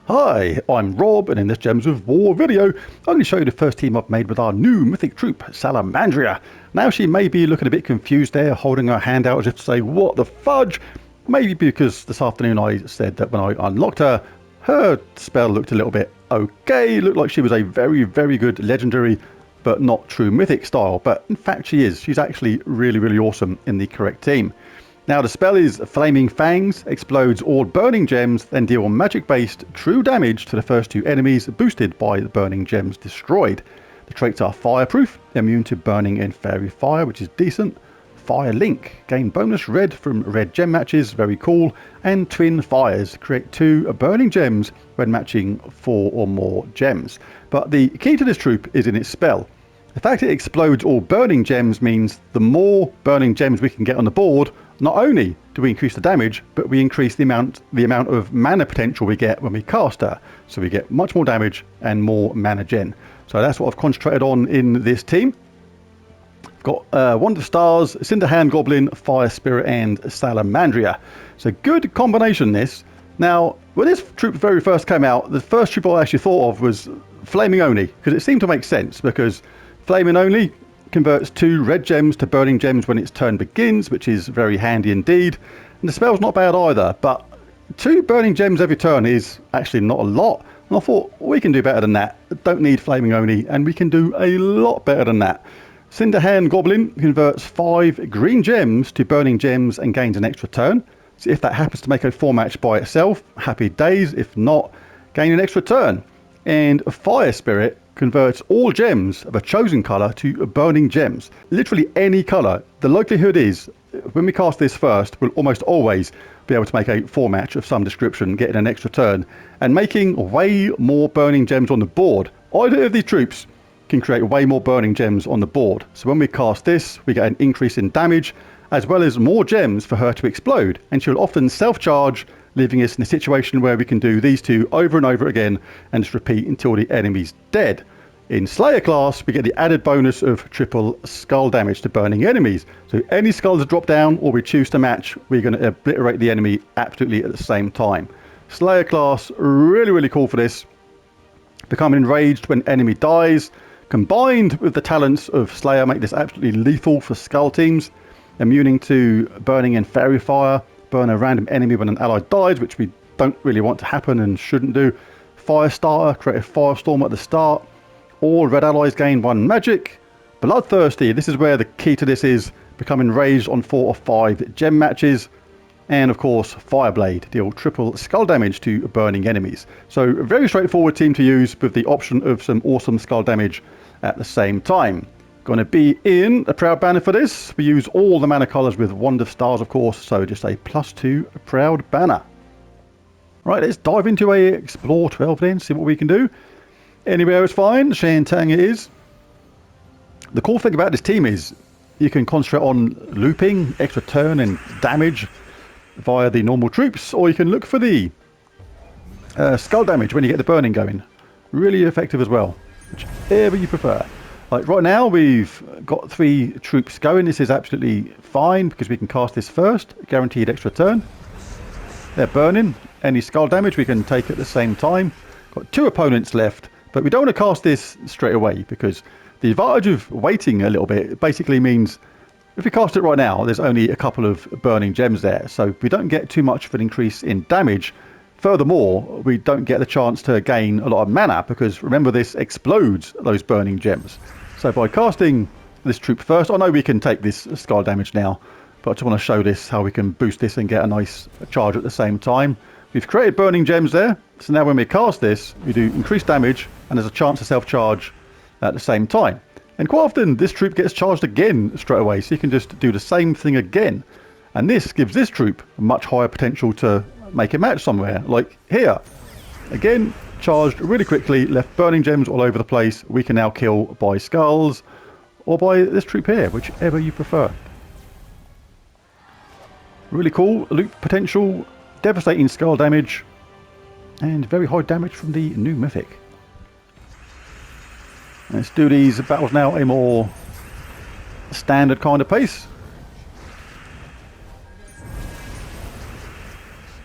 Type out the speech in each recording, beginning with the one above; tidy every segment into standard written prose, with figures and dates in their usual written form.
Hi, I'm Rob, and in this Gems of War video, I'm going to show you the first team I've made with our new Mythic troop, Salamandria. Now she may be looking a bit confused there, holding her hand out as if to say, what the fudge? Maybe because this afternoon I said that when I unlocked her, her spell looked a little bit okay, looked like she was a very good legendary, but not true Mythic style, but in fact she is. She's actually really awesome in the correct team. Now the spell is Flaming Fangs, explodes all burning gems, then deal magic-based true damage to the first two enemies boosted by the burning gems destroyed. The traits are Fireproof, immune to burning and fairy fire, which is decent. Fire Link, gain bonus red from red gem matches, very cool. And Twin Fires, create 2 burning gems when matching 4 or more gems. But the key to this troop is in its spell. The fact it explodes all burning gems means the more burning gems we can get on the board, not only do we increase the damage, but we increase the amount of mana potential we get when we cast her. So we get much more damage and more mana gen. So that's what I've concentrated on in this team. I've got Wand of Stars, Cinderhand Goblin, Fire Spirit and Salamandria. So good combination this. Now, when this troop very first came out, the first troop I actually thought of was Flaming Only, because it seemed to make sense, because Flaming Only converts 2 red gems to burning gems when its turn begins, which is very handy indeed. And the spell's not bad either, but 2 burning gems every turn is actually not a lot. And I thought, we can do better than that. Don't need Flaming Only, and we can do a lot better than that. Cinderhand Goblin converts 5 green gems to burning gems and gains an extra turn. So if that happens to make a 4 match by itself, happy days. If not, gain an extra turn. And Fire Spirit converts all gems of a chosen colour to burning gems. Literally any colour. The likelihood is, when we cast this first, we'll almost always be able to make a 4 match of some description, getting an extra turn, and making way more burning gems on the board. Either of these troops can create way more burning gems on the board. So when we cast this, we get an increase in damage, as well as more gems for her to explode, and she'll often self-charge, leaving us in a situation where we can do these 2 over and over again and just repeat until the enemy's dead. In Slayer class, we get the added bonus of triple skull damage to burning enemies. So any skulls drop down or we choose to match, we're going to obliterate the enemy absolutely at the same time. Slayer class, really cool for this. Become enraged when enemy dies. Combined with the talents of Slayer, make this absolutely lethal for skull teams. Immuning to burning and fairy fire. Burn a random enemy when an ally dies, which we don't really want to happen and shouldn't do. Firestarter, create a firestorm at the start. All red allies gain 1 magic. Bloodthirsty, this is where the key to this is. Become enraged on 4 or 5 gem matches. And of course, Fireblade, deal triple skull damage to burning enemies. So a very straightforward team to use with the option of some awesome skull damage at the same time. Going to be in a Proud banner for this. We use all the mana colours with Wand of Stars, of course, so just a +2 Proud banner. Right, let's dive into a Explore 12 then, see what we can do. Anywhere is fine, Shantang it is. The cool thing about this team is you can concentrate on looping, extra turn and damage via the normal troops, or you can look for the skull damage when you get the burning going. Really effective as well, whichever you prefer. Like right now we've got 3 troops going. This is absolutely fine because we can cast this first, guaranteed extra turn. They're burning. Any skull damage we can take at the same time. Got 2 opponents left, but we don't want to cast this straight away because the advantage of waiting a little bit basically means if we cast it right now, there's only a couple of burning gems there, so we don't get too much of an increase in damage. Furthermore, we don't get the chance to gain a lot of mana because remember this explodes those burning gems. So by casting this troop first, I know we can take this skull damage now, but I just want to show this how we can boost this and get a nice charge at the same time. We've created burning gems there, so now when we cast this, we do increased damage and there's a chance to self-charge at the same time. And quite often this troop gets charged again straight away, so you can just do the same thing again. And this gives this troop a much higher potential to make a match somewhere, like here. Again, charged really quickly, left burning gems all over the place. We can now kill by skulls or by this troop here, whichever you prefer. Really cool loop potential, devastating skull damage, and very high damage from the new Mythic. Let's do these battles now a more standard kind of pace.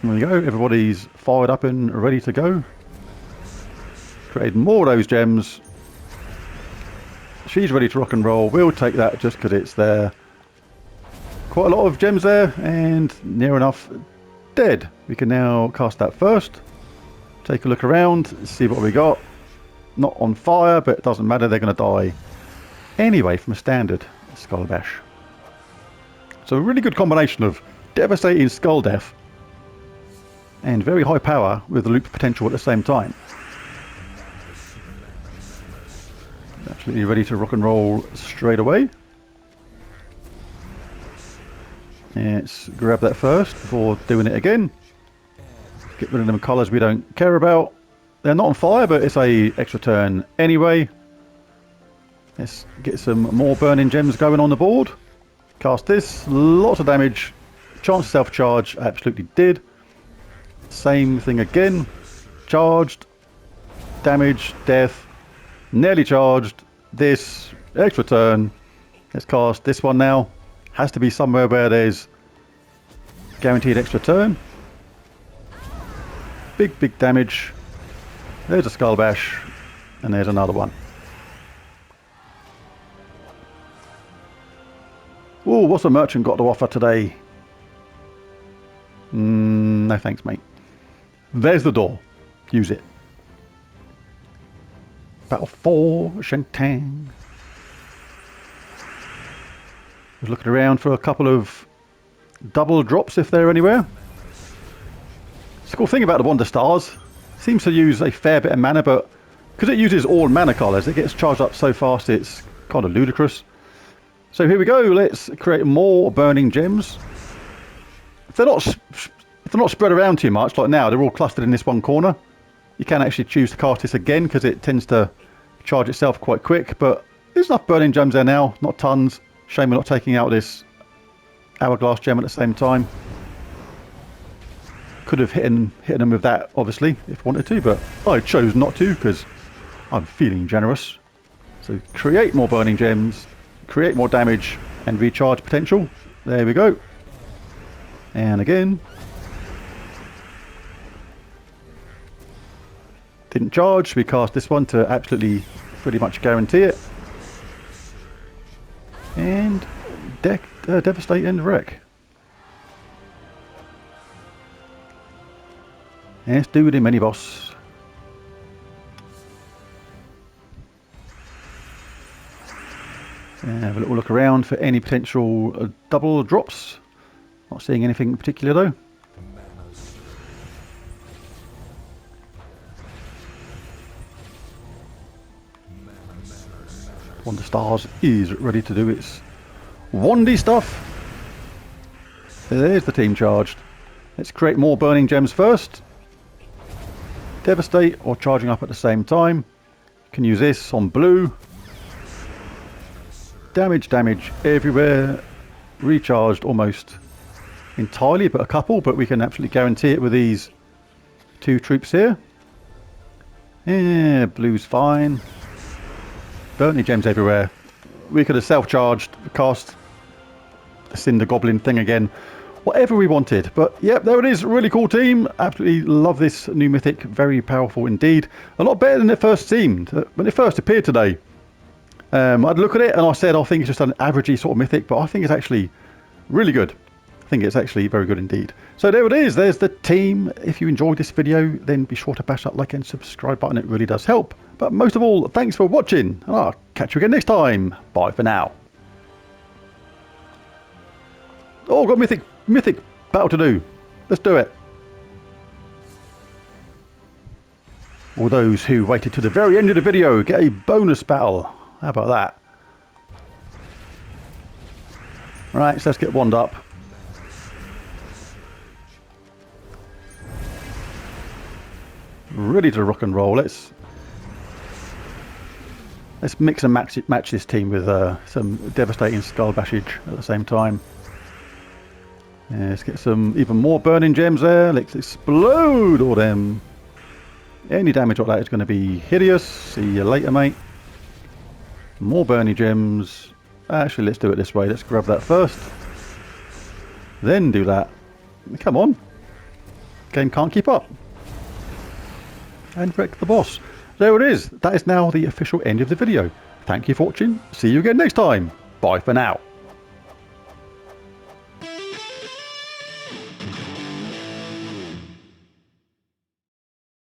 There we go, everybody's fired up and ready to go. Created more of those gems. She's ready to rock and roll. We'll take that just because it's there. Quite a lot of gems there, and near enough dead. We can now cast that first. Take a look around, see what we got. Not on fire, but it doesn't matter, they're going to die anyway from a standard Skull Bash. So a really good combination of devastating Skull Death and very high power with the loop potential at the same time. Absolutely ready to rock and roll straight away. Let's grab that first before doing it again. Get rid of them colours we don't care about. They're not on fire, but it's a extra turn anyway. Let's get some more burning gems going on the board. Cast this, lots of damage. Chance of self-charge, absolutely did. Same thing again. Charged, damage, death, nearly charged. This, extra turn. Let's cast this one now. Has to be somewhere where there's guaranteed extra turn. Big damage. There's a Skull Bash, and there's another one. Oh, what's the merchant got to offer today? No thanks, mate. There's the door. Use it. Battle for Shentang. Just looking around for a couple of double drops if they're anywhere. The cool thing about the Wonder Stars, seems to use a fair bit of mana, but because it uses all mana colours, it gets charged up so fast it's kind of ludicrous. So here we go, let's create more burning gems. If they're not spread around too much, like now, they're all clustered in this one corner. You can actually choose to cast this again because it tends to charge itself quite quick, but there's enough burning gems there now, not tons. Shame we're not taking out this hourglass gem at the same time. Could have hit them with that, obviously, if wanted to, but I chose not to because I'm feeling generous. So create more burning gems, create more damage, and recharge potential. There we go. And again. Didn't charge, we cast this one to absolutely pretty much guarantee it. And devastate and wreck. Let's do the mini boss. Have a little look around for any potential double drops. Not seeing anything in particular though. Wonder Stars is ready to do its wandy stuff. There's the team charged. Let's create more burning gems first. Devastate or charging up at the same time. You can use this on blue. Damage everywhere. Recharged almost entirely, but a couple, but we can absolutely guarantee it with these two troops here. Yeah, blue's fine. Burning gems everywhere. We could have self-charged, cast the Cinder Goblin thing again. Whatever we wanted. But yep, there it is. Really cool team. Absolutely love this new Mythic. Very powerful indeed. A lot better than it first seemed. When it first appeared today, I'd look at it and I said, I think it's just an averagey sort of Mythic, but I think it's actually really good. I think it's actually very good indeed. So there it is. There's the team. If you enjoyed this video, then be sure to bash that like and subscribe button. It really does help. But most of all, thanks for watching. And I'll catch you again next time. Bye for now. Oh, got Mythic battle to do. Let's do it. All those who waited to the very end of the video get a bonus battle. How about that? Right, so let's get wand up. Ready to rock and roll. Let's mix and match this team with some devastating skull bashage at the same time. Yeah, let's get some even more burning gems there. Let's explode all them. Any damage like that is going to be hideous. See you later, mate. More burning gems. Actually, let's do it this way. Let's grab that first. Then do that. Come on. Game can't keep up. And wreck the boss. there it is. That is now the official end of the video. Thank you for watching. See you again next time. Bye for now.